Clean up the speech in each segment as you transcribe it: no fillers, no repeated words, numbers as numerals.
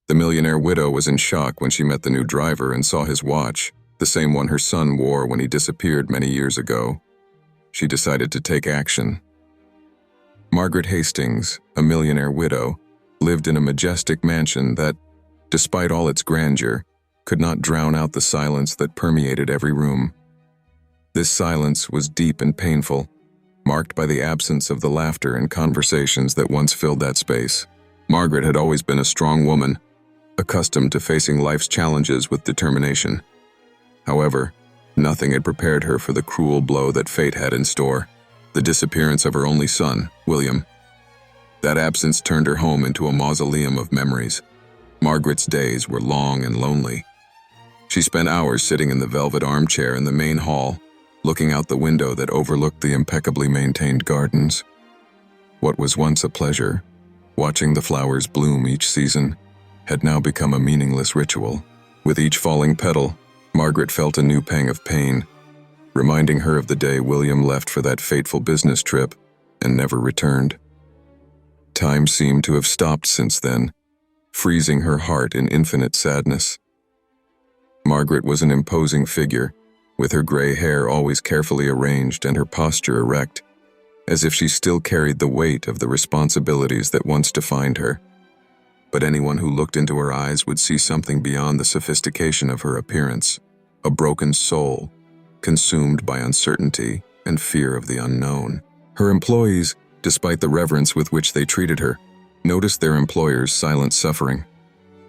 The millionaire widow was in shock when she met the new driver and saw his watch, the same one her son wore when he disappeared many years ago. She decided to take action. Margaret Hastings, a millionaire widow, lived in a majestic mansion that, despite all its grandeur, could not drown out the silence that permeated every room. This silence was deep and painful, marked by the absence of the laughter and conversations that once filled that space. Margaret had always been a strong woman, accustomed to facing life's challenges with determination. However, nothing had prepared her for the cruel blow that fate had in store: the disappearance of her only son, William. That absence turned her home into a mausoleum of memories. Margaret's days were long and lonely. She spent hours sitting in the velvet armchair in the main hall, looking out the window that overlooked the impeccably maintained gardens. What was once a pleasure, watching the flowers bloom each season, had now become a meaningless ritual. With each falling petal, Margaret felt a new pang of pain, reminding her of the day William left for that fateful business trip and never returned. Time seemed to have stopped since then, freezing her heart in infinite sadness. Margaret was an imposing figure, with her gray hair always carefully arranged and her posture erect, as if she still carried the weight of the responsibilities that once defined her. But anyone who looked into her eyes would see something beyond the sophistication of her appearance: a broken soul, consumed by uncertainty and fear of the unknown. Her employees, despite the reverence with which they treated her, noticed their employer's silent suffering.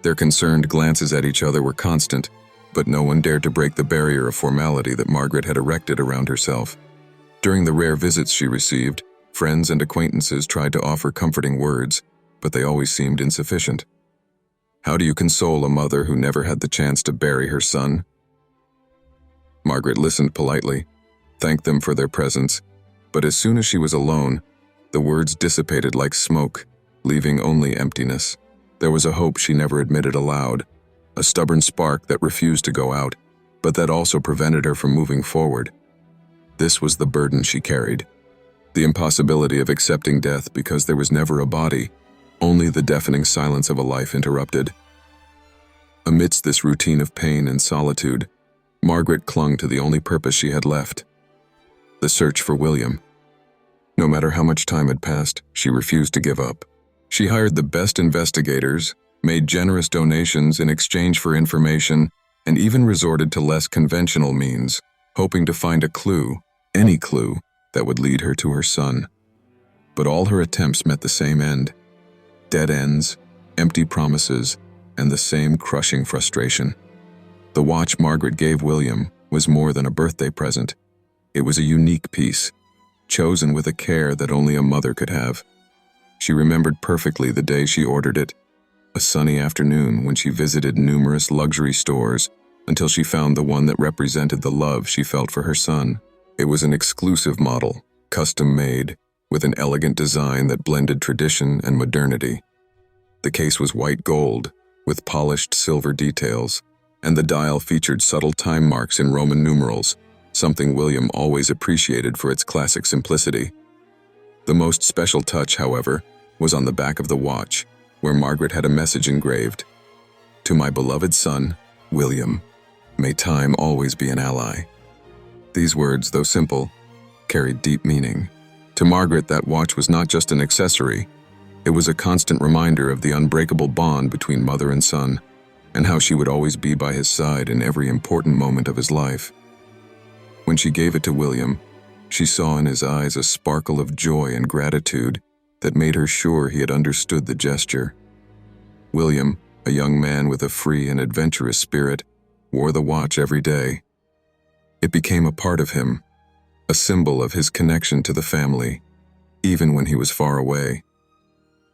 Their concerned glances at each other were constant, but no one dared to break the barrier of formality that Margaret had erected around herself. During the rare visits she received, friends and acquaintances tried to offer comforting words, but they always seemed insufficient. How do you console a mother who never had the chance to bury her son? Margaret listened politely, thanked them for their presence, but as soon as she was alone, the words dissipated like smoke, leaving only emptiness. There was a hope she never admitted aloud, a stubborn spark that refused to go out, but that also prevented her from moving forward. This was the burden she carried: the impossibility of accepting death because there was never a body, only the deafening silence of a life interrupted. Amidst this routine of pain and solitude, Margaret clung to the only purpose she had left: the search for William. No matter how much time had passed, she refused to give up. She hired the best investigators, made generous donations in exchange for information, and even resorted to less conventional means, hoping to find a clue, any clue, that would lead her to her son. But all her attempts met the same end: dead ends, empty promises, and the same crushing frustration. The watch Margaret gave William was more than a birthday present. It was a unique piece, chosen with a care that only a mother could have. She remembered perfectly the day she ordered it, a sunny afternoon when she visited numerous luxury stores until she found the one that represented the love she felt for her son. It was an exclusive model, custom-made, with an elegant design that blended tradition and modernity. The case was white gold, with polished silver details, and the dial featured subtle time marks in Roman numerals, something William always appreciated for its classic simplicity. The most special touch, however, was on the back of the watch, where Margaret had a message engraved: "To my beloved son, William, may time always be an ally." These words, though simple, carried deep meaning. To Margaret, that watch was not just an accessory. It was a constant reminder of the unbreakable bond between mother and son, and how she would always be by his side in every important moment of his life. When she gave it to William, she saw in his eyes a sparkle of joy and gratitude that made her sure he had understood the gesture. William, a young man with a free and adventurous spirit, wore the watch every day. It became a part of him, a symbol of his connection to the family, even when he was far away.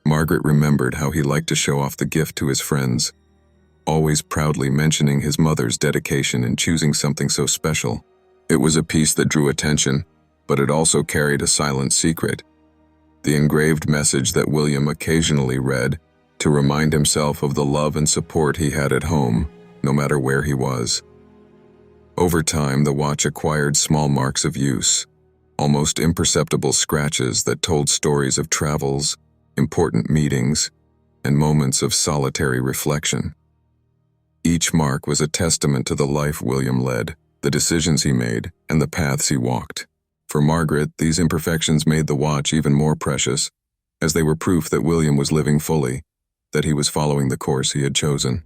Margaret remembered how he liked to show off the gift to his friends, always proudly mentioning his mother's dedication in choosing something so special. It was a piece that drew attention, but it also carried a silent secret: the engraved message that William occasionally read to remind himself of the love and support he had at home, no matter where he was. Over time, the watch acquired small marks of use, almost imperceptible scratches that told stories of travels, important meetings, and moments of solitary reflection. Each mark was a testament to the life William led, the decisions he made, and the paths he walked. For Margaret, these imperfections made the watch even more precious, as they were proof that William was living fully, that he was following the course he had chosen.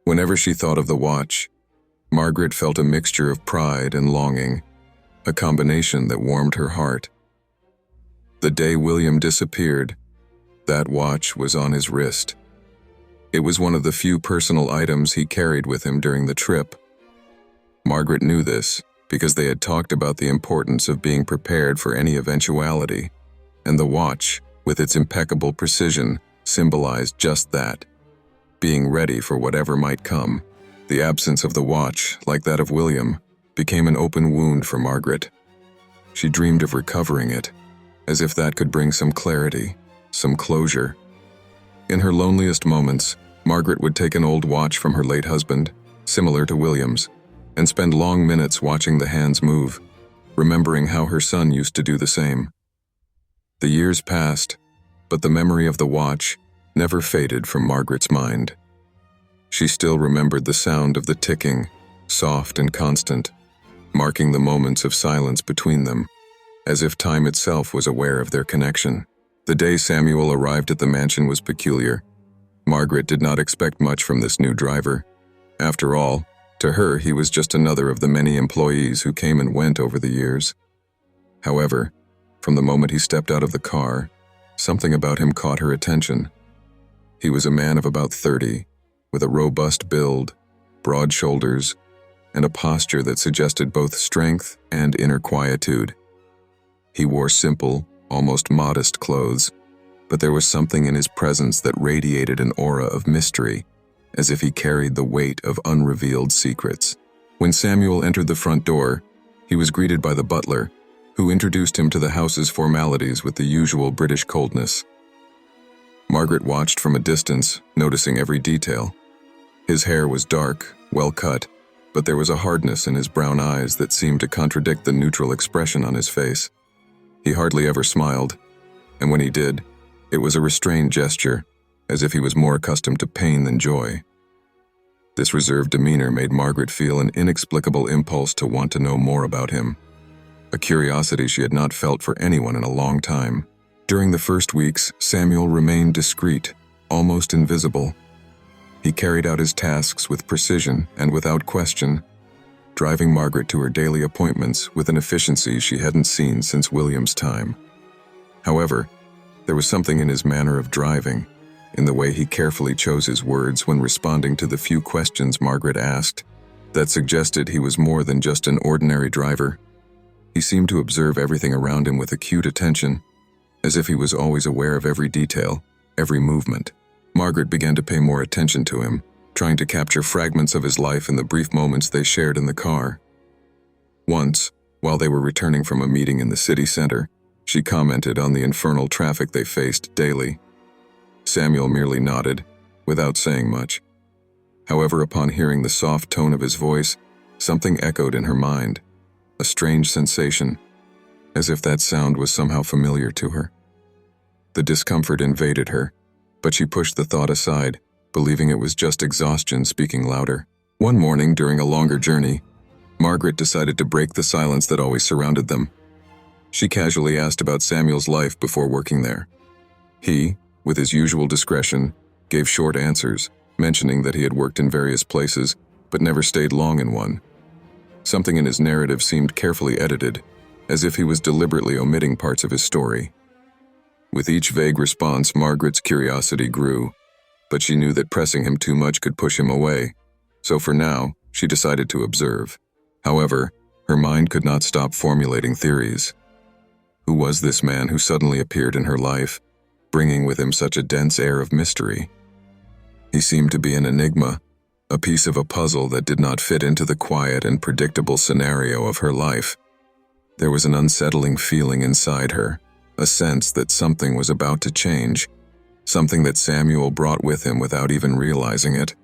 Whenever she thought of the watch, Margaret felt a mixture of pride and longing, a combination that warmed her heart. The day William disappeared, that watch was on his wrist. It was one of the few personal items he carried with him during the trip. Margaret knew this because they had talked about the importance of being prepared for any eventuality, and the watch, with its impeccable precision, symbolized just that, being ready for whatever might come. The absence of the watch, like that of William, became an open wound for Margaret. She dreamed of recovering it, as if that could bring some clarity, some closure. In her loneliest moments, Margaret would take an old watch from her late husband, similar to William's, and spend long minutes watching the hands move, remembering how her son used to do the same. The years passed, but the memory of the watch never faded from Margaret's mind. She still remembered the sound of the ticking, soft and constant, marking the moments of silence between them, as if time itself was aware of their connection. The day Samuel arrived at the mansion was peculiar. Margaret did not expect much from this new driver. After all, to her he was just another of the many employees who came and went over the years. However, from the moment he stepped out of the car, something about him caught her attention. He was a man of about 30, with a robust build, broad shoulders, and a posture that suggested both strength and inner quietude. He wore simple, almost modest clothes, but there was something in his presence that radiated an aura of mystery, as if he carried the weight of unrevealed secrets. When Samuel entered the front door, he was greeted by the butler, who introduced him to the house's formalities with the usual British coldness. Margaret watched from a distance, noticing every detail. His hair was dark, well cut, but there was a hardness in his brown eyes that seemed to contradict the neutral expression on his face. He hardly ever smiled, and when he did, it was a restrained gesture, as if he was more accustomed to pain than joy. This reserved demeanor made Margaret feel an inexplicable impulse to want to know more about him, a curiosity she had not felt for anyone in a long time. During the first weeks, Samuel remained discreet, almost invisible. He carried out his tasks with precision and without question, driving Margaret to her daily appointments with an efficiency she hadn't seen since William's time. However, there was something in his manner of driving, in the way he carefully chose his words when responding to the few questions Margaret asked, that suggested he was more than just an ordinary driver. He seemed to observe everything around him with acute attention, as if he was always aware of every detail, every movement. Margaret began to pay more attention to him, trying to capture fragments of his life in the brief moments they shared in the car. Once, while they were returning from a meeting in the city center, she commented on the infernal traffic they faced daily. Samuel merely nodded, without saying much. However, upon hearing the soft tone of his voice, something echoed in her mind, a strange sensation, as if that sound was somehow familiar to her. The discomfort invaded her, but she pushed the thought aside, believing it was just exhaustion speaking louder. One morning during a longer journey, Margaret decided to break the silence that always surrounded them. She casually asked about Samuel's life before working there. He, with his usual discretion, gave short answers, mentioning that he had worked in various places, but never stayed long in one. Something in his narrative seemed carefully edited, as if he was deliberately omitting parts of his story. With each vague response, Margaret's curiosity grew, but she knew that pressing him too much could push him away, so for now, she decided to observe. However, her mind could not stop formulating theories. Who was this man who suddenly appeared in her life, bringing with him such a dense air of mystery? He seemed to be an enigma, a piece of a puzzle that did not fit into the quiet and predictable scenario of her life. There was an unsettling feeling inside her, a sense that something was about to change, something that Samuel brought with him without even realizing it.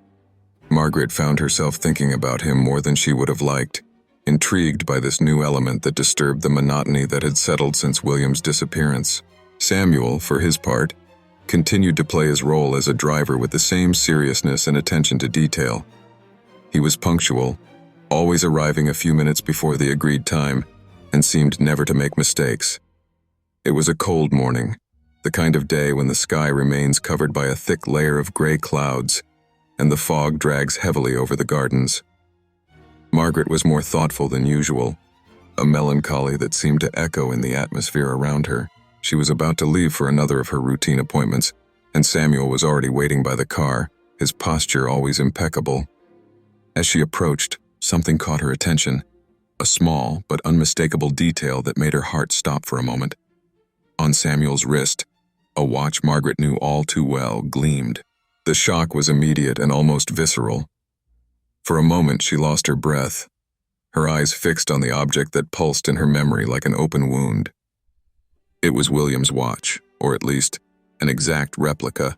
Margaret found herself thinking about him more than she would have liked, intrigued by this new element that disturbed the monotony that had settled since William's disappearance. Samuel, for his part, continued to play his role as a driver with the same seriousness and attention to detail. He was punctual, always arriving a few minutes before the agreed time, and seemed never to make mistakes. It was a cold morning, the kind of day when the sky remains covered by a thick layer of gray clouds, and the fog drags heavily over the gardens. Margaret was more thoughtful than usual, a melancholy that seemed to echo in the atmosphere around her. She was about to leave for another of her routine appointments, and Samuel was already waiting by the car, his posture always impeccable. As she approached, something caught her attention, a small but unmistakable detail that made her heart stop for a moment. On Samuel's wrist, a watch Margaret knew all too well gleamed. The shock was immediate and almost visceral. For a moment she lost her breath, her eyes fixed on the object that pulsed in her memory like an open wound. It was William's watch, or at least an exact replica.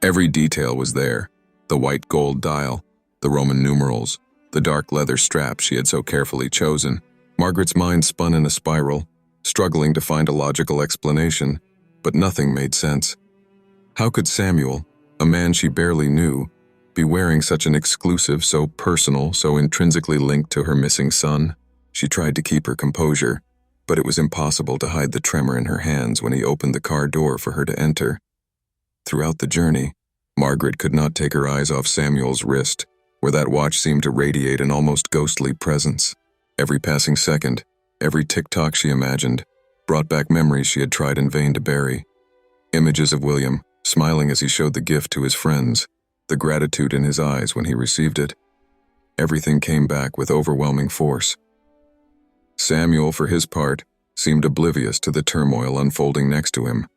Every detail was there: the white gold dial, the Roman numerals, the dark leather strap she had so carefully chosen. Margaret's mind spun in a spiral, struggling to find a logical explanation, but nothing made sense. How could Samuel, a man she barely knew, be wearing such an exclusive, so personal, so intrinsically linked to her missing son? She tried to keep her composure, but it was impossible to hide the tremor in her hands when he opened the car door for her to enter. Throughout the journey, Margaret could not take her eyes off Samuel's wrist, where that watch seemed to radiate an almost ghostly presence. Every passing second, every tick-tock she imagined, brought back memories she had tried in vain to bury. Images of William, smiling as he showed the gift to his friends, the gratitude in his eyes when he received it. Everything came back with overwhelming force. Samuel, for his part, seemed oblivious to the turmoil unfolding next to him.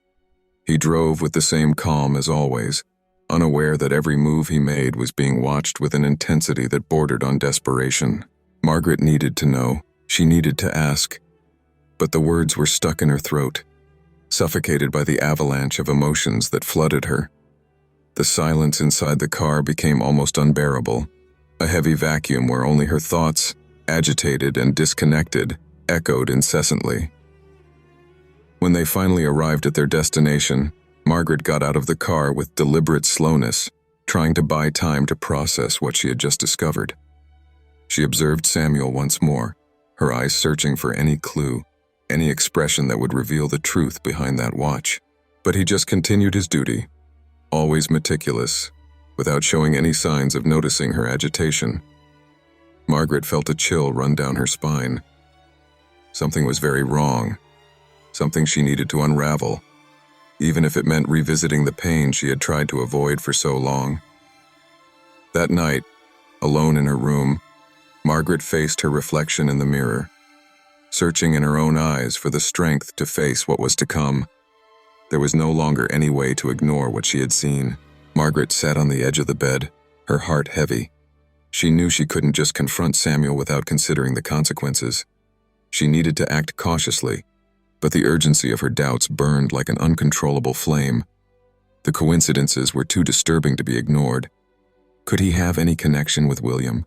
He drove with the same calm as always, unaware that every move he made was being watched with an intensity that bordered on desperation. Margaret needed to know. She needed to ask. But the words were stuck in her throat, suffocated by the avalanche of emotions that flooded her. The silence inside the car became almost unbearable, a heavy vacuum where only her thoughts, agitated and disconnected, echoed incessantly. When they finally arrived at their destination, Margaret got out of the car with deliberate slowness, trying to buy time to process what she had just discovered. She observed Samuel once more, her eyes searching for any clue, any expression that would reveal the truth behind that watch. But he just continued his duty, always meticulous, without showing any signs of noticing her agitation. Margaret felt a chill run down her spine. Something was very wrong, something she needed to unravel, even if it meant revisiting the pain she had tried to avoid for so long. That night, alone in her room, Margaret faced her reflection in the mirror, searching in her own eyes for the strength to face what was to come. There was no longer any way to ignore what she had seen. Margaret sat on the edge of the bed, her heart heavy. She knew she couldn't just confront Samuel without considering the consequences. She needed to act cautiously, but the urgency of her doubts burned like an uncontrollable flame. The coincidences were too disturbing to be ignored. Could he have any connection with William?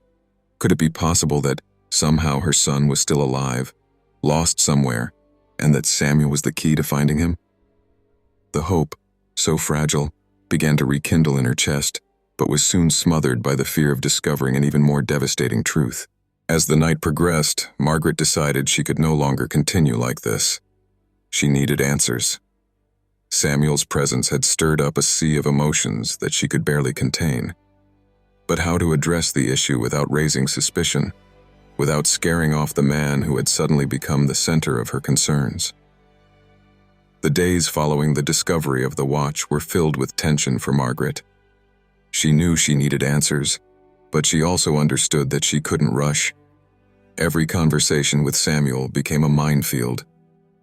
Could it be possible that somehow her son was still alive, lost somewhere, and that Samuel was the key to finding him? The hope, so fragile, began to rekindle in her chest, but was soon smothered by the fear of discovering an even more devastating truth. As the night progressed, Margaret decided she could no longer continue like this. She needed answers. Samuel's presence had stirred up a sea of emotions that she could barely contain. But how to address the issue without raising suspicion, without scaring off the man who had suddenly become the center of her concerns? The days following the discovery of the watch were filled with tension for Margaret. She knew she needed answers, but she also understood that she couldn't rush. Every conversation with Samuel became a minefield,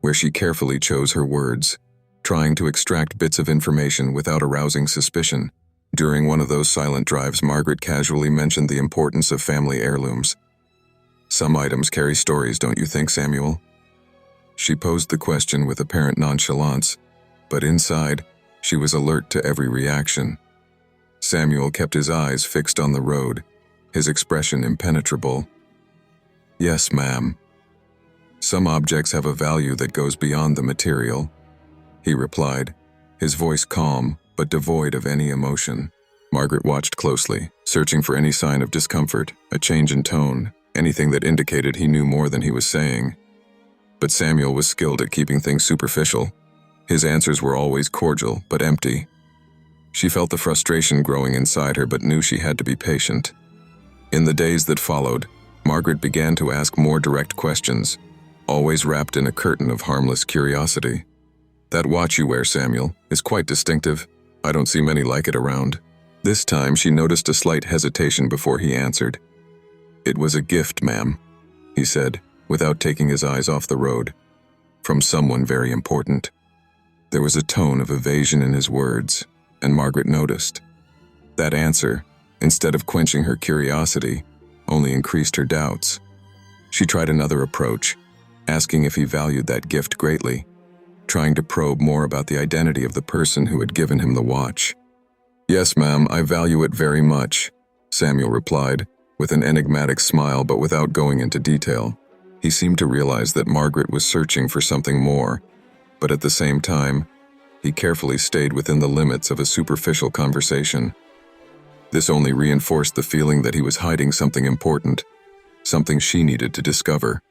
where she carefully chose her words, trying to extract bits of information without arousing suspicion. During one of those silent drives, Margaret casually mentioned the importance of family heirlooms. "Some items carry stories, don't you think, Samuel?" She posed the question with apparent nonchalance, but inside, she was alert to every reaction. Samuel kept his eyes fixed on the road, his expression impenetrable. "Yes, ma'am. Some objects have a value that goes beyond the material," he replied, his voice calm but devoid of any emotion. Margaret watched closely, searching for any sign of discomfort, a change in tone, anything that indicated he knew more than he was saying. But Samuel was skilled at keeping things superficial. His answers were always cordial but empty. She felt the frustration growing inside her but knew she had to be patient. In the days that followed, Margaret began to ask more direct questions, always wrapped in a curtain of harmless curiosity. "That watch you wear, Samuel, is quite distinctive. I don't see many like it around." This time she noticed a slight hesitation before he answered. "It was a gift, ma'am," he said, without taking his eyes off the road. "From someone very important." There was a tone of evasion in his words, and Margaret noticed. That answer, instead of quenching her curiosity, only increased her doubts. She tried another approach, asking if he valued that gift greatly, trying to probe more about the identity of the person who had given him the watch. "Yes, ma'am, I value it very much," Samuel replied, with an enigmatic smile but without going into detail. He seemed to realize that Margaret was searching for something more, but at the same time, he carefully stayed within the limits of a superficial conversation. This only reinforced the feeling that he was hiding something important, something she needed to discover.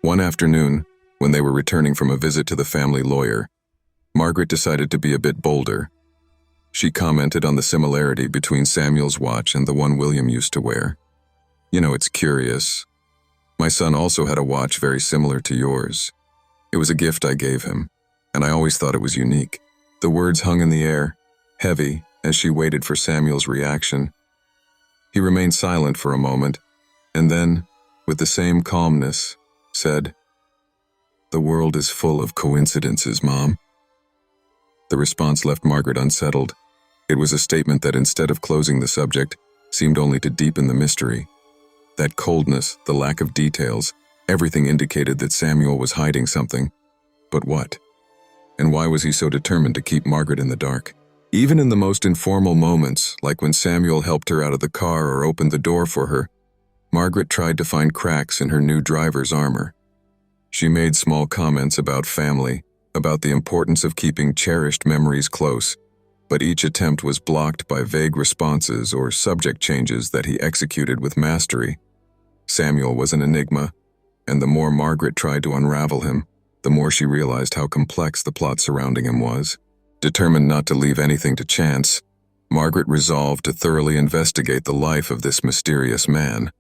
One afternoon, when they were returning from a visit to the family lawyer, Margaret decided to be a bit bolder. She commented on the similarity between Samuel's watch and the one William used to wear. "You know, it's curious. My son also had a watch very similar to yours. It was a gift I gave him, and I always thought it was unique." The words hung in the air, heavy, as she waited for Samuel's reaction. He remained silent for a moment, and then, with the same calmness, said, "The world is full of coincidences, Mom." The response left Margaret unsettled. It was a statement that, instead of closing the subject, seemed only to deepen the mystery. That coldness, the lack of details, everything indicated that Samuel was hiding something. But what? And why was he so determined to keep Margaret in the dark? Even in the most informal moments, like when Samuel helped her out of the car or opened the door for her, Margaret tried to find cracks in her new driver's armor. She made small comments about family, about the importance of keeping cherished memories close, but each attempt was blocked by vague responses or subject changes that he executed with mastery. Samuel was an enigma, and the more Margaret tried to unravel him, the more she realized how complex the plot surrounding him was. Determined not to leave anything to chance, Margaret resolved to thoroughly investigate the life of this mysterious man.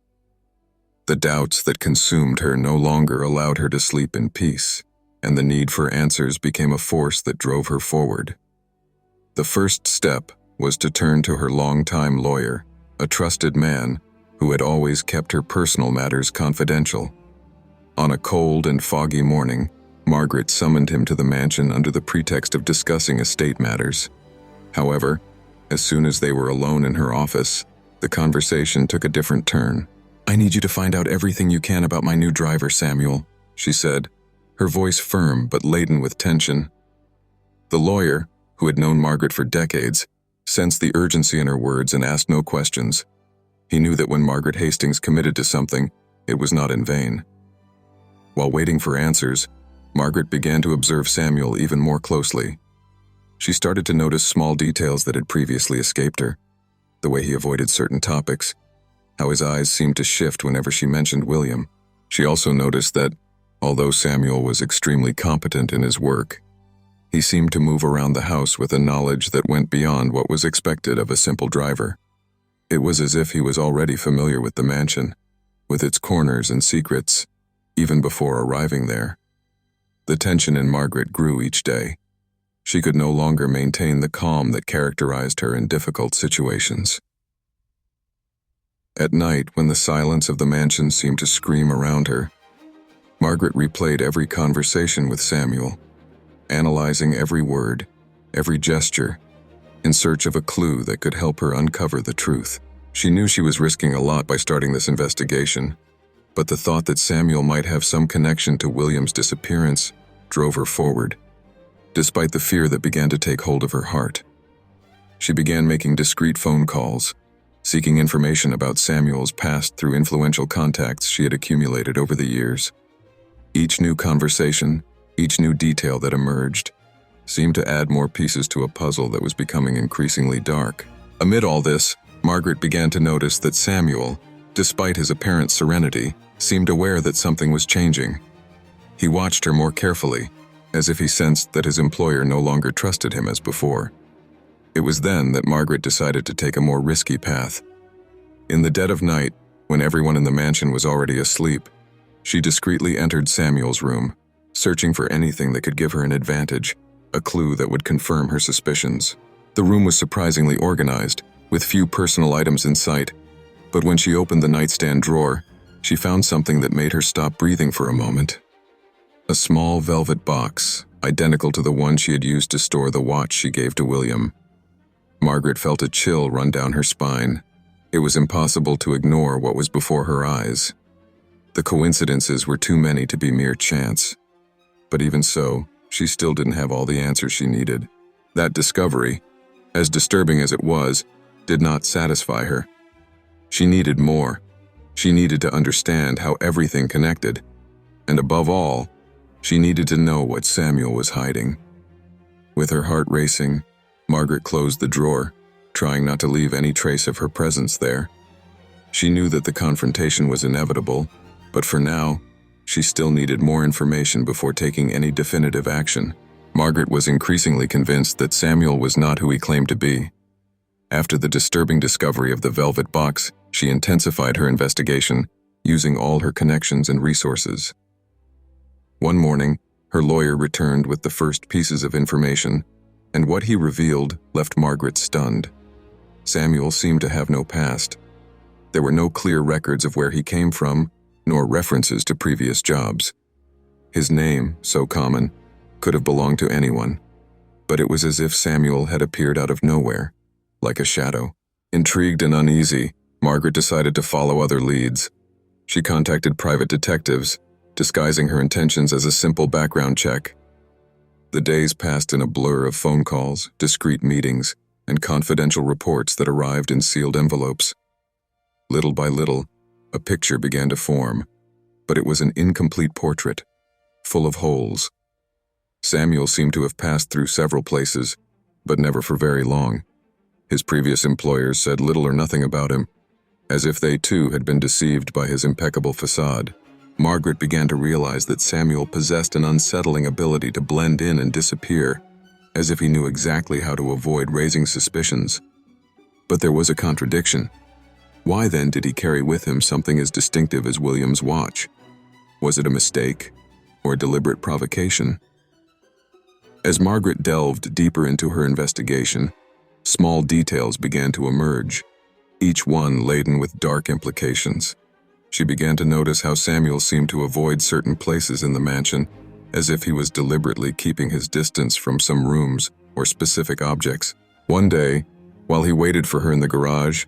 The doubts that consumed her no longer allowed her to sleep in peace, and the need for answers became a force that drove her forward. The first step was to turn to her longtime lawyer, a trusted man who had always kept her personal matters confidential. On a cold and foggy morning, Margaret summoned him to the mansion under the pretext of discussing estate matters. However, as soon as they were alone in her office, the conversation took a different turn. "I need you to find out everything you can about my new driver, Samuel," she said, her voice firm but laden with tension. The lawyer, who had known Margaret for decades, sensed the urgency in her words and asked no questions. He knew that when Margaret Hastings committed to something, it was not in vain. While waiting for answers, Margaret began to observe Samuel even more closely. She started to notice small details that had previously escaped her, the way he avoided certain topics, how his eyes seemed to shift whenever she mentioned William. She also noticed that, although Samuel was extremely competent in his work, he seemed to move around the house with a knowledge that went beyond what was expected of a simple driver. It was as if he was already familiar with the mansion, with its corners and secrets, even before arriving there. The tension in Margaret grew each day. She could no longer maintain the calm that characterized her in difficult situations. At night, when the silence of the mansion seemed to scream around her, Margaret replayed every conversation with Samuel, analyzing every word, every gesture, in search of a clue that could help her uncover the truth. She knew she was risking a lot by starting this investigation, but the thought that Samuel might have some connection to William's disappearance drove her forward, despite the fear that began to take hold of her heart. She began making discreet phone calls, seeking information about Samuel's past through influential contacts she had accumulated over the years. Each new conversation, each new detail that emerged, seemed to add more pieces to a puzzle that was becoming increasingly dark. Amid all this, Margaret began to notice that Samuel, despite his apparent serenity, seemed aware that something was changing. He watched her more carefully, as if he sensed that his employer no longer trusted him as before. It was then that Margaret decided to take a more risky path. In the dead of night, when everyone in the mansion was already asleep, she discreetly entered Samuel's room, searching for anything that could give her an advantage, a clue that would confirm her suspicions. The room was surprisingly organized, with few personal items in sight, but when she opened the nightstand drawer, she found something that made her stop breathing for a moment. A small velvet box, identical to the one she had used to store the watch she gave to William. Margaret felt a chill run down her spine. It was impossible to ignore what was before her eyes. The coincidences were too many to be mere chance. But even so, she still didn't have all the answers she needed. That discovery, as disturbing as it was, did not satisfy her. She needed more. She needed to understand how everything connected. And above all, she needed to know what Samuel was hiding. With her heart racing, Margaret closed the drawer, trying not to leave any trace of her presence there. She knew that the confrontation was inevitable, but for now, she still needed more information before taking any definitive action. Margaret was increasingly convinced that Samuel was not who he claimed to be. After the disturbing discovery of the velvet box, she intensified her investigation, using all her connections and resources. One morning, her lawyer returned with the first pieces of information, and what he revealed left Margaret stunned. Samuel seemed to have no past. There were no clear records of where he came from, nor references to previous jobs. His name, so common, could have belonged to anyone, but it was as if Samuel had appeared out of nowhere, like a shadow. Intrigued and uneasy, Margaret decided to follow other leads. She contacted private detectives, disguising her intentions as a simple background check. The days passed in a blur of phone calls, discreet meetings, and confidential reports that arrived in sealed envelopes. Little by little, a picture began to form, but it was an incomplete portrait, full of holes. Samuel seemed to have passed through several places, but never for very long. His previous employers said little or nothing about him, as if they too had been deceived by his impeccable facade. Margaret began to realize that Samuel possessed an unsettling ability to blend in and disappear, as if he knew exactly how to avoid raising suspicions. But there was a contradiction. Why then did he carry with him something as distinctive as William's watch? Was it a mistake, or a deliberate provocation? As Margaret delved deeper into her investigation, small details began to emerge, each one laden with dark implications. She began to notice how Samuel seemed to avoid certain places in the mansion, as if he was deliberately keeping his distance from some rooms or specific objects. One day, while he waited for her in the garage,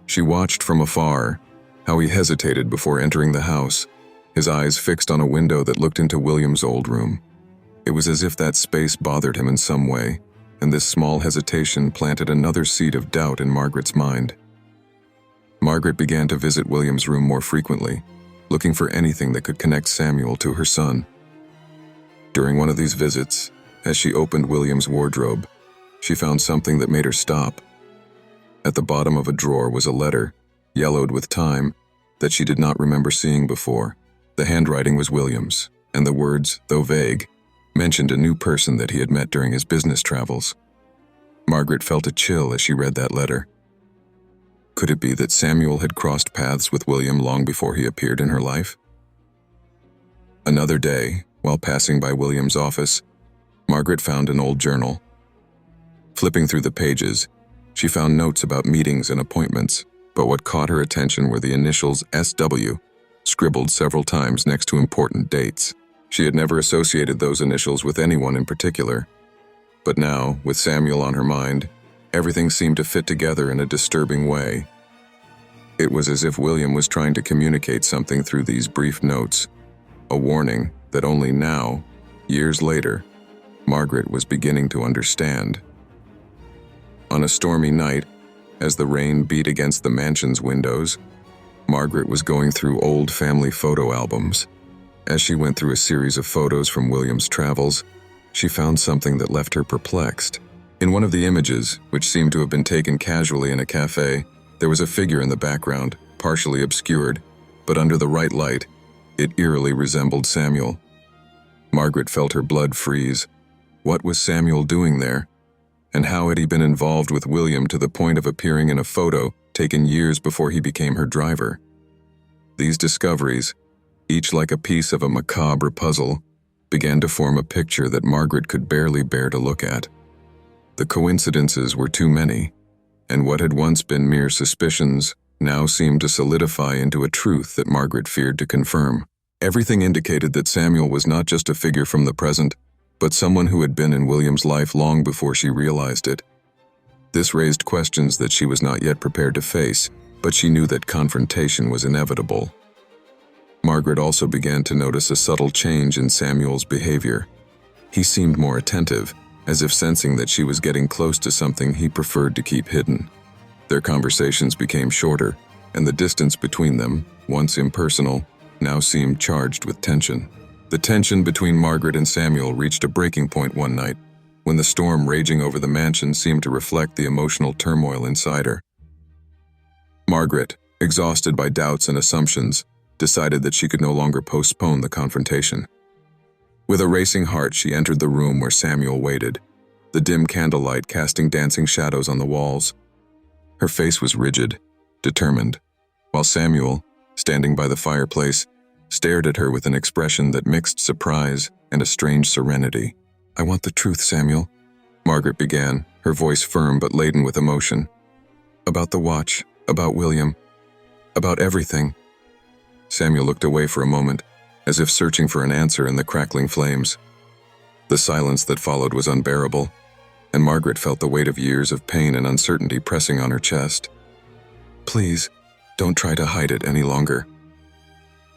she watched from afar how he hesitated before entering the house, his eyes fixed on a window that looked into William's old room. It was as if that space bothered him in some way, and this small hesitation planted another seed of doubt in Margaret's mind. Margaret began to visit William's room more frequently, looking for anything that could connect Samuel to her son. During one of these visits, as she opened William's wardrobe, she found something that made her stop. At the bottom of a drawer was a letter, yellowed with time, that she did not remember seeing before. The handwriting was William's, and the words, though vague, mentioned a new person that he had met during his business travels. Margaret felt a chill as she read that letter. Could it be that Samuel had crossed paths with William long before he appeared in her life? Another day, while passing by William's office, Margaret found an old journal. Flipping through the pages, she found notes about meetings and appointments, but what caught her attention were the initials SW, scribbled several times next to important dates. She had never associated those initials with anyone in particular, but now, with Samuel on her mind, everything seemed to fit together in a disturbing way. It was as if William was trying to communicate something through these brief notes, a warning that only now, years later, Margaret was beginning to understand. On a stormy night, as the rain beat against the mansion's windows, Margaret was going through old family photo albums. As she went through a series of photos from William's travels, she found something that left her perplexed. In one of the images, which seemed to have been taken casually in a cafe, there was a figure in the background, partially obscured, but under the right light, it eerily resembled Samuel. Margaret felt her blood freeze. What was Samuel doing there? And how had he been involved with William to the point of appearing in a photo taken years before he became her driver? These discoveries, each like a piece of a macabre puzzle, began to form a picture that Margaret could barely bear to look at. The coincidences were too many, and what had once been mere suspicions now seemed to solidify into a truth that Margaret feared to confirm. Everything indicated that Samuel was not just a figure from the present, but someone who had been in William's life long before she realized it. This raised questions that she was not yet prepared to face, but she knew that confrontation was inevitable. Margaret also began to notice a subtle change in Samuel's behavior. He seemed more attentive, as if sensing that she was getting close to something he preferred to keep hidden. Their conversations became shorter, and the distance between them, once impersonal, now seemed charged with tension. The tension between Margaret and Samuel reached a breaking point one night, when the storm raging over the mansion seemed to reflect the emotional turmoil inside her. Margaret, exhausted by doubts and assumptions, decided that she could no longer postpone the confrontation. With a racing heart, she entered the room where Samuel waited, the dim candlelight casting dancing shadows on the walls. Her face was rigid, determined, while Samuel, standing by the fireplace, stared at her with an expression that mixed surprise and a strange serenity. "I want the truth, Samuel," Margaret began, her voice firm but laden with emotion. "About the watch, about William, about everything." Samuel looked away for a moment, as if searching for an answer in the crackling flames. The silence that followed was unbearable, and Margaret felt the weight of years of pain and uncertainty pressing on her chest. "Please, don't try to hide it any longer."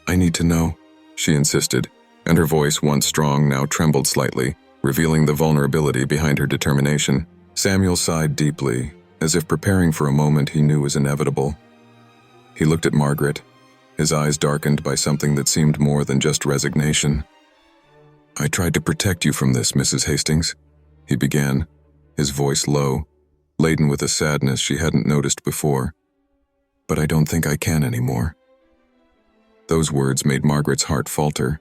"I need to know," she insisted, and her voice, once strong, now trembled slightly, revealing the vulnerability behind her determination. Samuel sighed deeply, as if preparing for a moment he knew was inevitable. He looked at Margaret, his eyes darkened by something that seemed more than just resignation. "I tried to protect you from this, Mrs. Hastings," he began, his voice low, laden with a sadness she hadn't noticed before. "But I don't think I can anymore." Those words made Margaret's heart falter.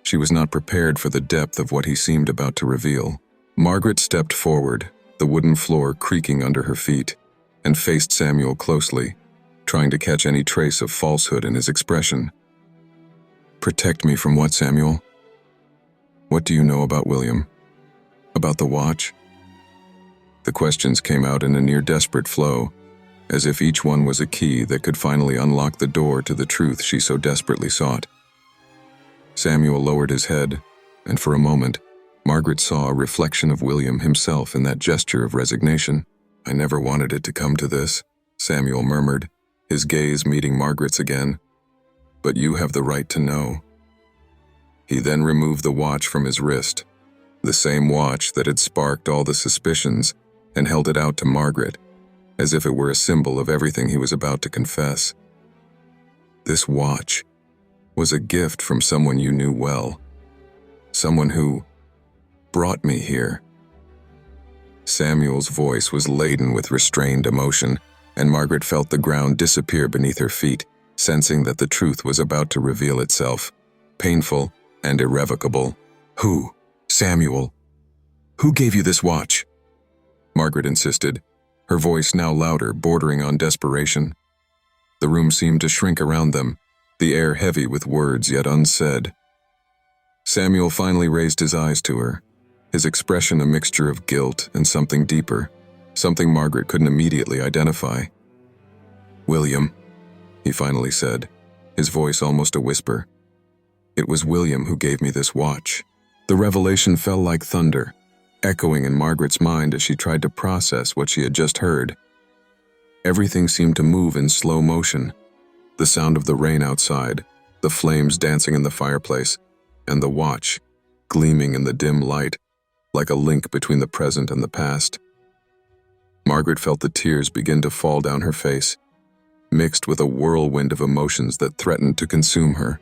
She was not prepared for the depth of what he seemed about to reveal. Margaret stepped forward, the wooden floor creaking under her feet, and faced Samuel closely, trying to catch any trace of falsehood in his expression. "Protect me from what, Samuel? What do you know about William? About the watch?" The questions came out in a near-desperate flow, as if each one was a key that could finally unlock the door to the truth she so desperately sought. Samuel lowered his head, and for a moment, Margaret saw a reflection of William himself in that gesture of resignation. "I never wanted it to come to this," Samuel murmured, his gaze meeting Margaret's again. "But you have the right to know." He then removed the watch from his wrist, the same watch that had sparked all the suspicions, and held it out to Margaret, as if it were a symbol of everything he was about to confess. "This watch was a gift from someone you knew well, someone who brought me here." Samuel's voice was laden with restrained emotion, and Margaret felt the ground disappear beneath her feet, sensing that the truth was about to reveal itself, painful and irrevocable. "Who? Samuel? Who gave you this watch?" Margaret insisted, her voice now louder, bordering on desperation. The room seemed to shrink around them, the air heavy with words yet unsaid. Samuel finally raised his eyes to her, his expression a mixture of guilt and something deeper, something Margaret couldn't immediately identify. "William," he finally said, his voice almost a whisper. "It was William who gave me this watch." The revelation fell like thunder, echoing in Margaret's mind as she tried to process what she had just heard. Everything seemed to move in slow motion. The sound of the rain outside, the flames dancing in the fireplace, and the watch, gleaming in the dim light, like a link between the present and the past. Margaret felt the tears begin to fall down her face, mixed with a whirlwind of emotions that threatened to consume her.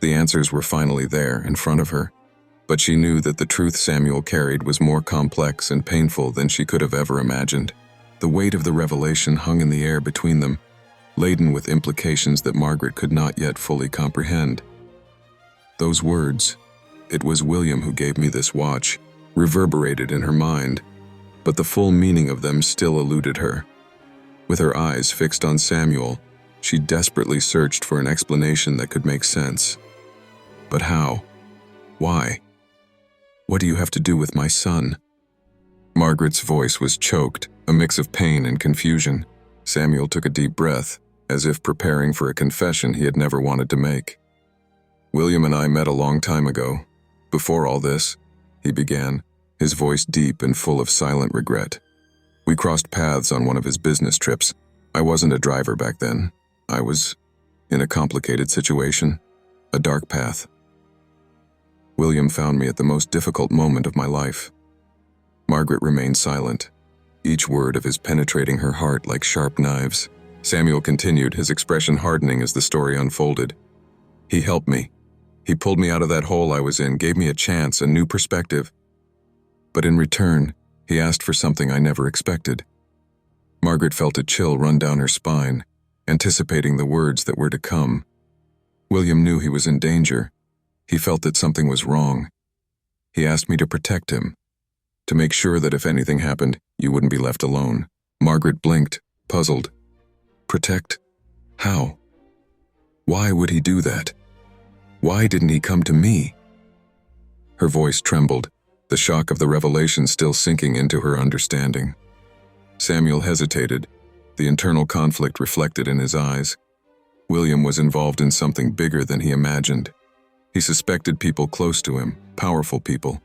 The answers were finally there, in front of her, But she knew that the truth Samuel carried was more complex and painful than she could have ever imagined. The weight of the revelation hung in the air between them, laden with implications that Margaret could not yet fully comprehend. Those words, "It was William who gave me this watch," reverberated in her mind, but the full meaning of them still eluded her. With her eyes fixed on Samuel, she desperately searched for an explanation that could make sense. But how? Why? What do you have to do with my son? Margaret's voice was choked, a mix of pain and confusion. Samuel took a deep breath, as if preparing for a confession he had never wanted to make. "William and I met a long time ago. Before all this," he began, his voice deep and full of silent regret. "We crossed paths on one of his business trips. I wasn't a driver back then. I was in a complicated situation, a dark path. William found me at the most difficult moment of my life." Margaret remained silent, each word of his penetrating her heart like sharp knives. Samuel continued, his expression hardening as the story unfolded. "He helped me. He pulled me out of that hole I was in, gave me a chance, a new perspective. But in return, he asked for something I never expected." Margaret felt a chill run down her spine, anticipating the words that were to come. William knew he was in danger. He felt that something was wrong. "He asked me to protect him, to make sure that if anything happened, you wouldn't be left alone." Margaret blinked, puzzled. "Protect? How? Why would he do that? Why didn't he come to me?" Her voice trembled, the shock of the revelation still sinking into her understanding. Samuel hesitated, the internal conflict reflected in his eyes. William was involved in something bigger than he imagined. He suspected people close to him, powerful people.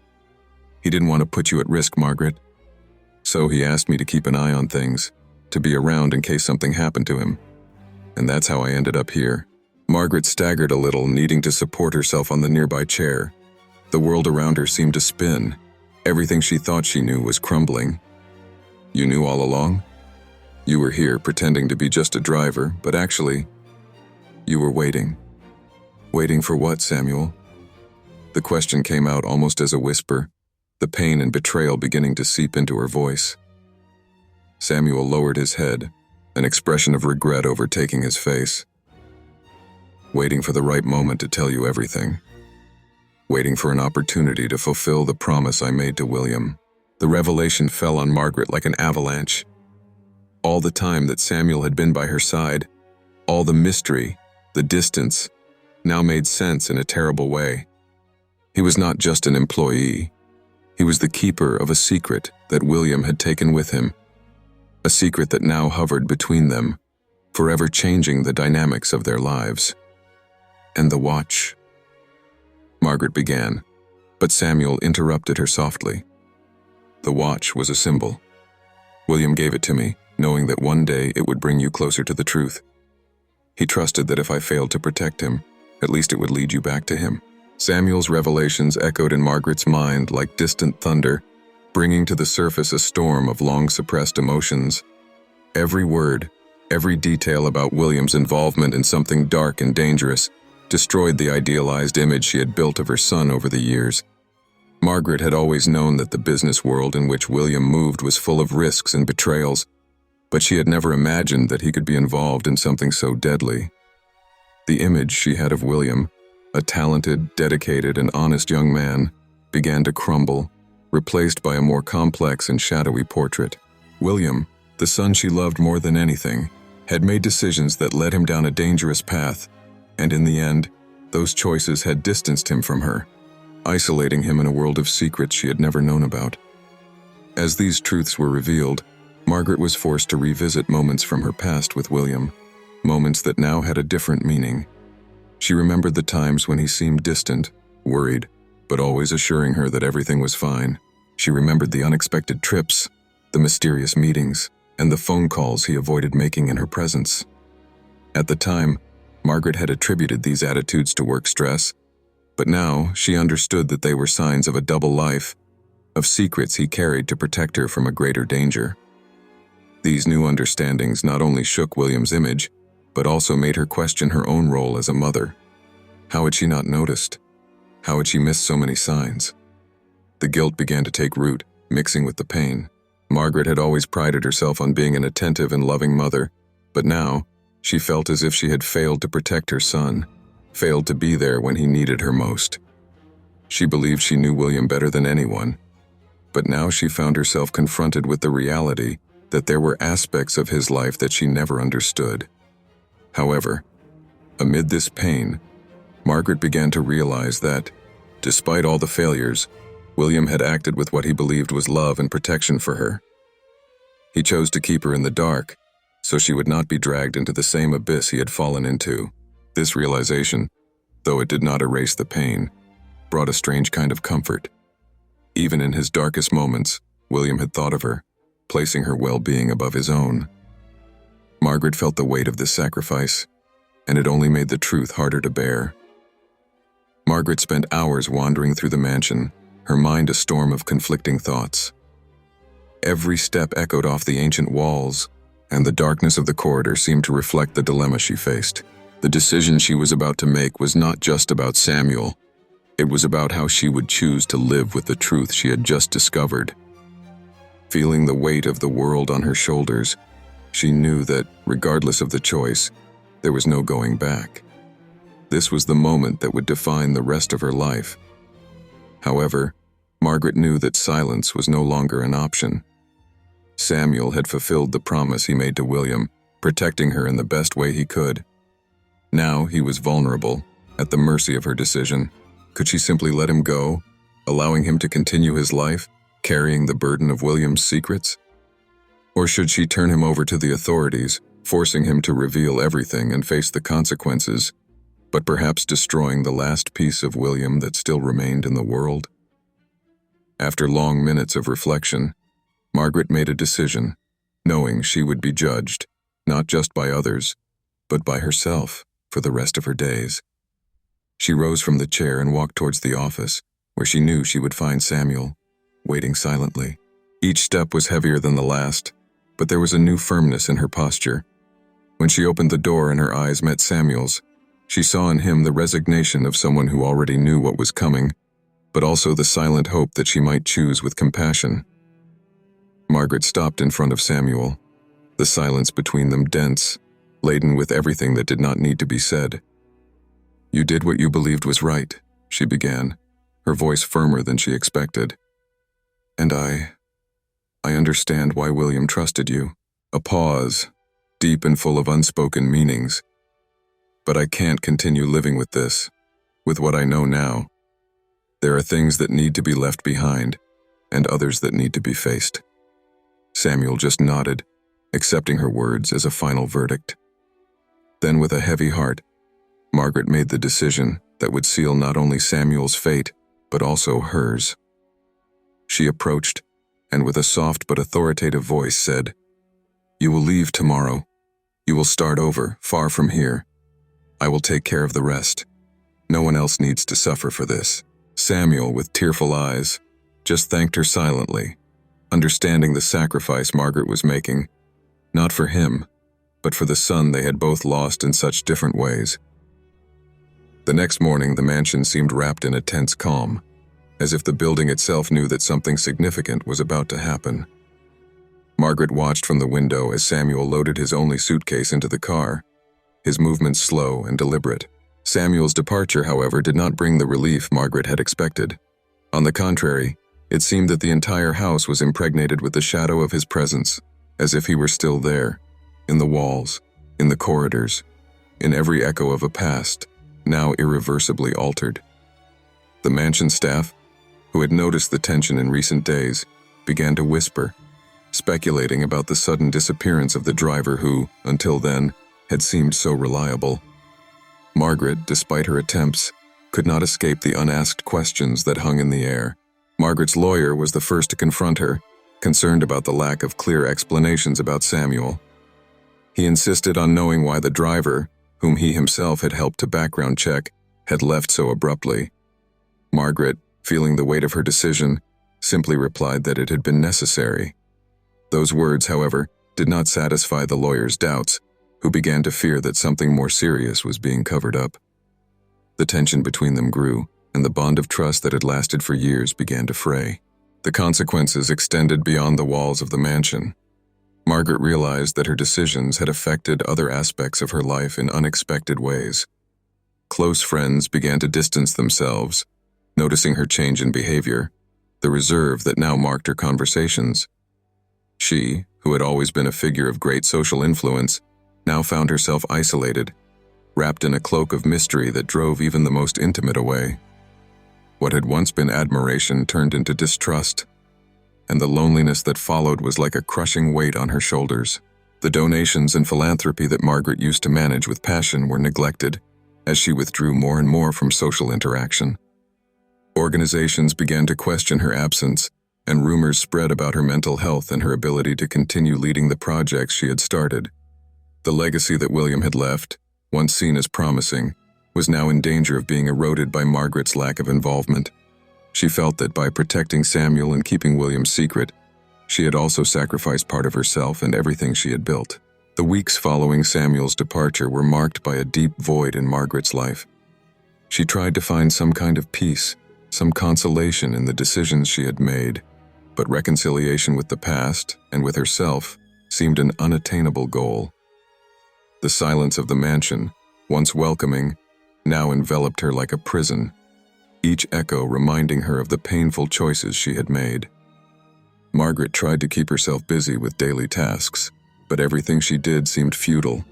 "He didn't want to put you at risk, Margaret. So he asked me to keep an eye on things, to be around in case something happened to him. And that's how I ended up here." Margaret staggered a little, needing to support herself on the nearby chair. The world around her seemed to spin. Everything she thought she knew was crumbling. "You knew all along? You were here pretending to be just a driver, but actually, you were waiting." "Waiting for what, Samuel?" The question came out almost as a whisper, the pain and betrayal beginning to seep into her voice. Samuel lowered his head, an expression of regret overtaking his face. "Waiting for the right moment to tell you everything. Waiting for an opportunity to fulfill the promise I made to William." The revelation fell on Margaret like an avalanche. All the time that Samuel had been by her side, all the mystery, the distance, now made sense in a terrible way. He was not just an employee. He was the keeper of a secret that William had taken with him, a secret that now hovered between them, forever changing the dynamics of their lives. "And the watch?" Margaret began, but Samuel interrupted her softly. "The watch was a symbol. William gave it to me, knowing that one day it would bring you closer to the truth. He trusted that if I failed to protect him, at least it would lead you back to him." Samuel's revelations echoed in Margaret's mind like distant thunder, bringing to the surface a storm of long-suppressed emotions. Every word, every detail about William's involvement in something dark and dangerous destroyed the idealized image she had built of her son over the years. Margaret had always known that the business world in which William moved was full of risks and betrayals, but she had never imagined that he could be involved in something so deadly. The image she had of William, a talented, dedicated, and honest young man, began to crumble, replaced by a more complex and shadowy portrait. William, the son she loved more than anything, had made decisions that led him down a dangerous path, and in the end, those choices had distanced him from her, isolating him in a world of secrets she had never known about. As these truths were revealed, Margaret was forced to revisit moments from her past with William, moments that now had a different meaning. She remembered the times when he seemed distant, worried, but always assuring her that everything was fine. She remembered the unexpected trips, the mysterious meetings, and the phone calls he avoided making in her presence. At the time, Margaret had attributed these attitudes to work stress, but now she understood that they were signs of a double life, of secrets he carried to protect her from a greater danger. These new understandings not only shook William's image, but also made her question her own role as a mother. How had she not noticed? How had she missed so many signs? The guilt began to take root, mixing with the pain. Margaret had always prided herself on being an attentive and loving mother, but now she felt as if she had failed to protect her son, failed to be there when he needed her most. She believed she knew William better than anyone, but now she found herself confronted with the reality that there were aspects of his life that she never understood. However, amid this pain, Margaret began to realize that, despite all the failures, William had acted with what he believed was love and protection for her. He chose to keep her in the dark, so she would not be dragged into the same abyss he had fallen into. This realization, though it did not erase the pain, brought a strange kind of comfort. Even in his darkest moments, William had thought of her, placing her well-being above his own. Margaret felt the weight of this sacrifice, and it only made the truth harder to bear. Margaret spent hours wandering through the mansion, her mind a storm of conflicting thoughts. Every step echoed off the ancient walls, and the darkness of the corridor seemed to reflect the dilemma she faced. The decision she was about to make was not just about Samuel. It was about how she would choose to live with the truth she had just discovered. Feeling the weight of the world on her shoulders, she knew that, regardless of the choice, there was no going back. This was the moment that would define the rest of her life. However, Margaret knew that silence was no longer an option. Samuel had fulfilled the promise he made to William, protecting her in the best way he could. Now he was vulnerable, at the mercy of her decision. Could she simply let him go, allowing him to continue his life, carrying the burden of William's secrets? Or should she turn him over to the authorities, forcing him to reveal everything and face the consequences, but perhaps destroying the last piece of William that still remained in the world? After long minutes of reflection, Margaret made a decision, knowing she would be judged, not just by others, but by herself for the rest of her days. She rose from the chair and walked towards the office, where she knew she would find Samuel, waiting silently. Each step was heavier than the last, but there was a new firmness in her posture. When she opened the door and her eyes met Samuel's, she saw in him the resignation of someone who already knew what was coming, but also the silent hope that she might choose with compassion. Margaret stopped in front of Samuel, the silence between them dense, laden with everything that did not need to be said. "You did what you believed was right," she began, her voice firmer than she expected. "And I understand why William trusted you." A pause, deep and full of unspoken meanings. "But I can't continue living with this, with what I know now. There are things that need to be left behind, and others that need to be faced." Samuel just nodded, accepting her words as a final verdict. Then, with a heavy heart, Margaret made the decision that would seal not only Samuel's fate, but also hers. She approached, and with a soft but authoritative voice said, "You will leave tomorrow. You will start over, far from here. I will take care of the rest. No one else needs to suffer for this." Samuel, with tearful eyes, just thanked her silently, understanding the sacrifice Margaret was making, not for him, but for the son they had both lost in such different ways. The next morning, the mansion seemed wrapped in a tense calm, as if the building itself knew that something significant was about to happen. Margaret watched from the window as Samuel loaded his only suitcase into the car, his movements slow and deliberate. Samuel's departure, however, did not bring the relief Margaret had expected. On the contrary, it seemed that the entire house was impregnated with the shadow of his presence, as if he were still there, in the walls, in the corridors, in every echo of a past, now irreversibly altered. The mansion staff, who had noticed the tension in recent days, began to whisper, speculating about the sudden disappearance of the driver who, until then, had seemed so reliable. Margaret, despite her attempts, could not escape the unasked questions that hung in the air. Margaret's lawyer was the first to confront her, concerned about the lack of clear explanations about Samuel. He insisted on knowing why the driver, whom he himself had helped to background check, had left so abruptly. Margaret, feeling the weight of her decision, simply replied that it had been necessary. Those words, however, did not satisfy the lawyer's doubts, who began to fear that something more serious was being covered up. The tension between them grew, and the bond of trust that had lasted for years began to fray. The consequences extended beyond the walls of the mansion. Margaret realized that her decisions had affected other aspects of her life in unexpected ways. Close friends began to distance themselves, noticing her change in behavior, the reserve that now marked her conversations. She, who had always been a figure of great social influence, now found herself isolated, wrapped in a cloak of mystery that drove even the most intimate away. What had once been admiration turned into distrust, and the loneliness that followed was like a crushing weight on her shoulders. The donations and philanthropy that Margaret used to manage with passion were neglected, as she withdrew more and more from social interaction. Organizations began to question her absence, and rumors spread about her mental health and her ability to continue leading the projects she had started. The legacy that William had left, once seen as promising, was now in danger of being eroded by Margaret's lack of involvement. She felt that by protecting Samuel and keeping William's secret, she had also sacrificed part of herself and everything she had built. The weeks following Samuel's departure were marked by a deep void in Margaret's life. She tried to find some kind of peace, some consolation in the decisions she had made, but reconciliation with the past and with herself seemed an unattainable goal. The silence of the mansion, once welcoming, now enveloped her like a prison, each echo reminding her of the painful choices she had made. Margaret tried to keep herself busy with daily tasks, but everything she did seemed futile,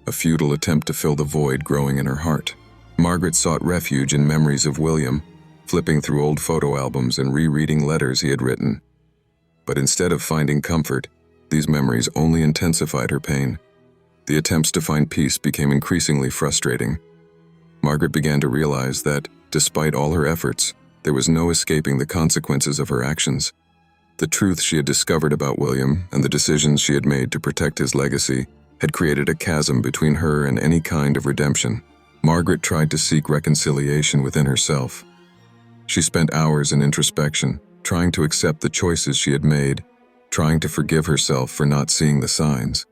a futile attempt to fill the void growing in her heart. Margaret sought refuge in memories of William, flipping through old photo albums and rereading letters he had written. But instead of finding comfort, these memories only intensified her pain. The attempts to find peace became increasingly frustrating. Margaret began to realize that, despite all her efforts, there was no escaping the consequences of her actions. The truth she had discovered about William and the decisions she had made to protect his legacy had created a chasm between her and any kind of redemption. Margaret tried to seek reconciliation within herself. She spent hours in introspection, trying to accept the choices she had made, trying to forgive herself for not seeing the signs,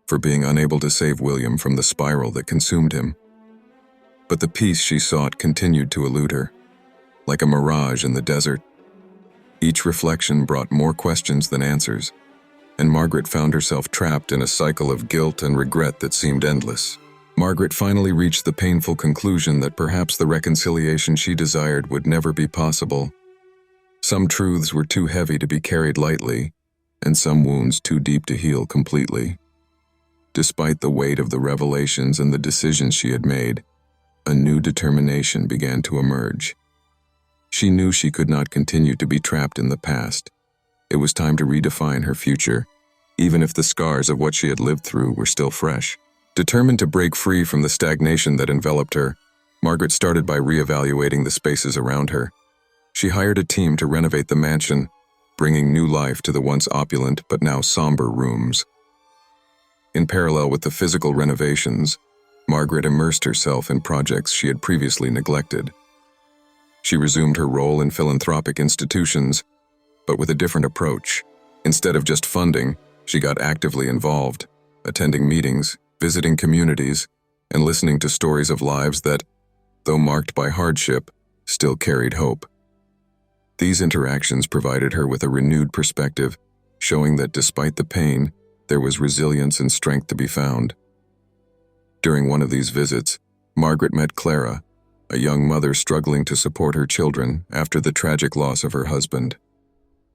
for being unable to save William from the spiral that consumed him. But the peace she sought continued to elude her, like a mirage in the desert. Each reflection brought more questions than answers, and Margaret found herself trapped in a cycle of guilt and regret that seemed endless. Margaret finally reached the painful conclusion that perhaps the reconciliation she desired would never be possible. Some truths were too heavy to be carried lightly, and some wounds too deep to heal completely. Despite the weight of the revelations and the decisions she had made, a new determination began to emerge. She knew she could not continue to be trapped in the past. It was time to redefine her future, even if the scars of what she had lived through were still fresh. Determined to break free from the stagnation that enveloped her, Margaret started by reevaluating the spaces around her. She hired a team to renovate the mansion, bringing new life to the once opulent but now somber rooms. In parallel with the physical renovations, Margaret immersed herself in projects she had previously neglected. She resumed her role in philanthropic institutions, but with a different approach. Instead of just funding, she got actively involved, attending meetings, visiting communities, and listening to stories of lives that, though marked by hardship, still carried hope. These interactions provided her with a renewed perspective, showing that despite the pain, there was resilience and strength to be found. During one of these visits, Margaret met Clara, a young mother struggling to support her children after the tragic loss of her husband.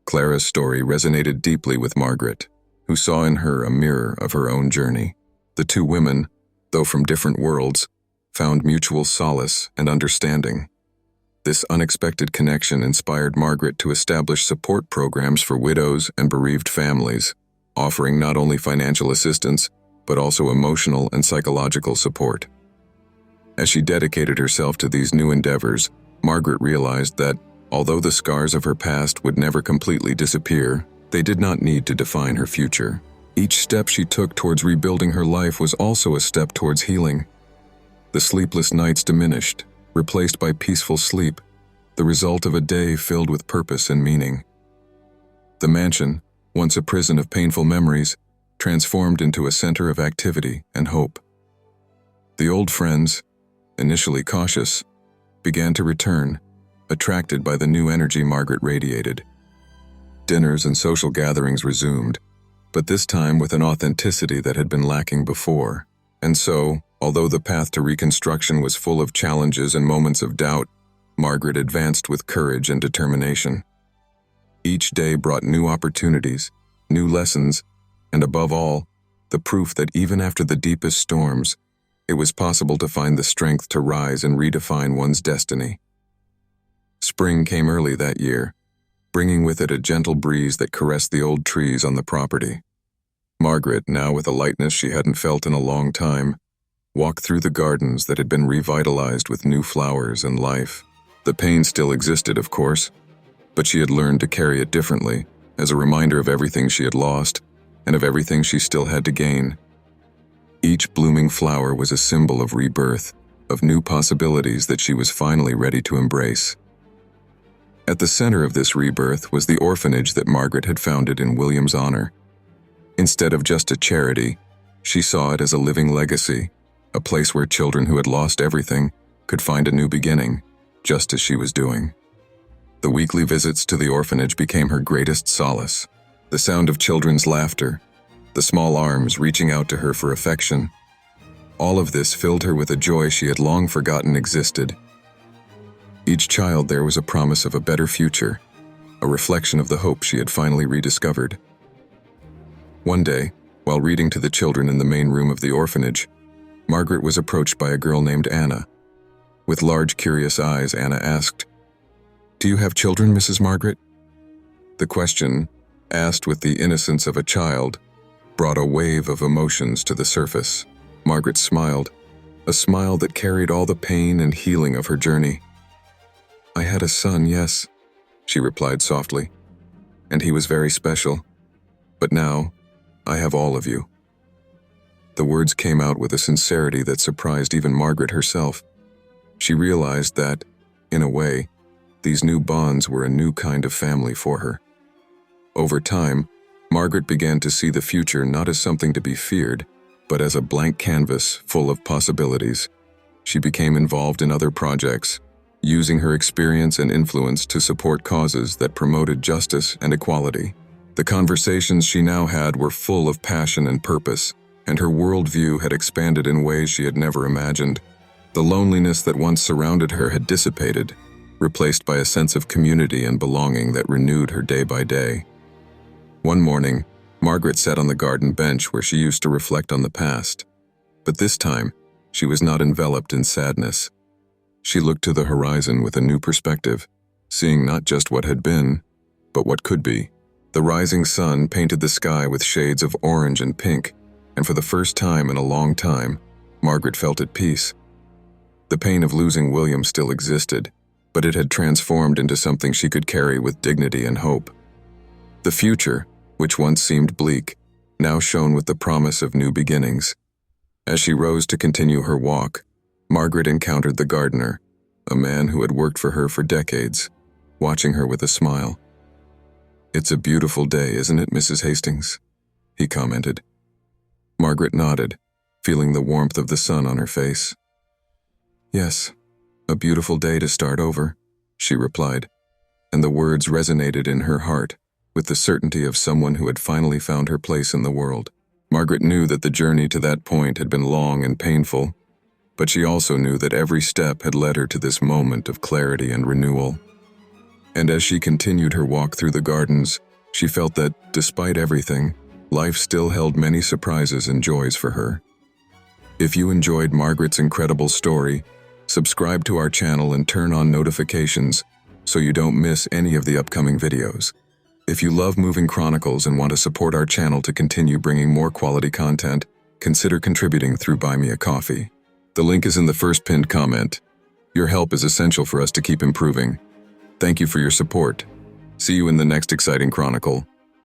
Clara's story resonated deeply with Margaret, who saw in her a mirror of her own journey. The two women, though from different worlds, found mutual solace and understanding. This unexpected connection inspired Margaret to establish support programs for widows and bereaved families, offering not only financial assistance, but also emotional and psychological support. As she dedicated herself to these new endeavors, Margaret realized that, although the scars of her past would never completely disappear, they did not need to define her future. Each step she took towards rebuilding her life was also a step towards healing. The sleepless nights diminished, replaced by peaceful sleep, the result of a day filled with purpose and meaning. The mansion, once a prison of painful memories, transformed into a center of activity and hope. The old friends, initially cautious, began to return, attracted by the new energy Margaret radiated. Dinners and social gatherings resumed, but this time with an authenticity that had been lacking before. And so, although the path to reconstruction was full of challenges and moments of doubt, Margaret advanced with courage and determination. Each day brought new opportunities, new lessons, and above all, the proof that even after the deepest storms, it was possible to find the strength to rise and redefine one's destiny. Spring came early that year, bringing with it a gentle breeze that caressed the old trees on the property. Margaret, now with a lightness she hadn't felt in a long time, walked through the gardens that had been revitalized with new flowers and life. The pain still existed, of course, but she had learned to carry it differently, as a reminder of everything she had lost and of everything she still had to gain. Each blooming flower was a symbol of rebirth, of new possibilities that she was finally ready to embrace. At the center of this rebirth was the orphanage that Margaret had founded in William's honor. Instead of just a charity, she saw it as a living legacy, a place where children who had lost everything could find a new beginning, just as she was doing. The weekly visits to the orphanage became her greatest solace. The sound of children's laughter, the small arms reaching out to her for affection, all of this filled her with a joy she had long forgotten existed. Each child there was a promise of a better future, a reflection of the hope she had finally rediscovered. One day, while reading to the children in the main room of the orphanage, Margaret was approached by a girl named Anna. With large, curious eyes, Anna asked, "Do you have children, Mrs. Margaret?" The question, asked with the innocence of a child, brought a wave of emotions to the surface. Margaret smiled, a smile that carried all the pain and healing of her journey. "I had a son, yes," she replied softly, "and he was very special. But now, I have all of you." The words came out with a sincerity that surprised even Margaret herself. She realized that, in a way, these new bonds were a new kind of family for her. Over time, Margaret began to see the future not as something to be feared, but as a blank canvas full of possibilities. She became involved in other projects, using her experience and influence to support causes that promoted justice and equality. The conversations she now had were full of passion and purpose, and her worldview had expanded in ways she had never imagined. The loneliness that once surrounded her had dissipated, replaced by a sense of community and belonging that renewed her day by day. One morning, Margaret sat on the garden bench where she used to reflect on the past. But this time, she was not enveloped in sadness. She looked to the horizon with a new perspective, seeing not just what had been, but what could be. The rising sun painted the sky with shades of orange and pink, and for the first time in a long time, Margaret felt at peace. The pain of losing William still existed, but it had transformed into something she could carry with dignity and hope. The future, which once seemed bleak, now shone with the promise of new beginnings. As she rose to continue her walk, Margaret encountered the gardener, a man who had worked for her for decades, watching her with a smile. "It's a beautiful day, isn't it, Mrs. Hastings?" he commented. Margaret nodded, feeling the warmth of the sun on her face. "Yes, a beautiful day to start over," she replied, and the words resonated in her heart with the certainty of someone who had finally found her place in the world. Margaret knew that the journey to that point had been long and painful, but she also knew that every step had led her to this moment of clarity and renewal. And as she continued her walk through the gardens, she felt that, despite everything, life still held many surprises and joys for her. If you enjoyed Margaret's incredible story, subscribe to our channel and turn on notifications so you don't miss any of the upcoming videos. If you love Moving Chronicles and want to support our channel to continue bringing more quality content, consider contributing through Buy Me a Coffee. The link is in the first pinned comment. Your help is essential for us to keep improving. Thank you for your support. See you in the next exciting chronicle.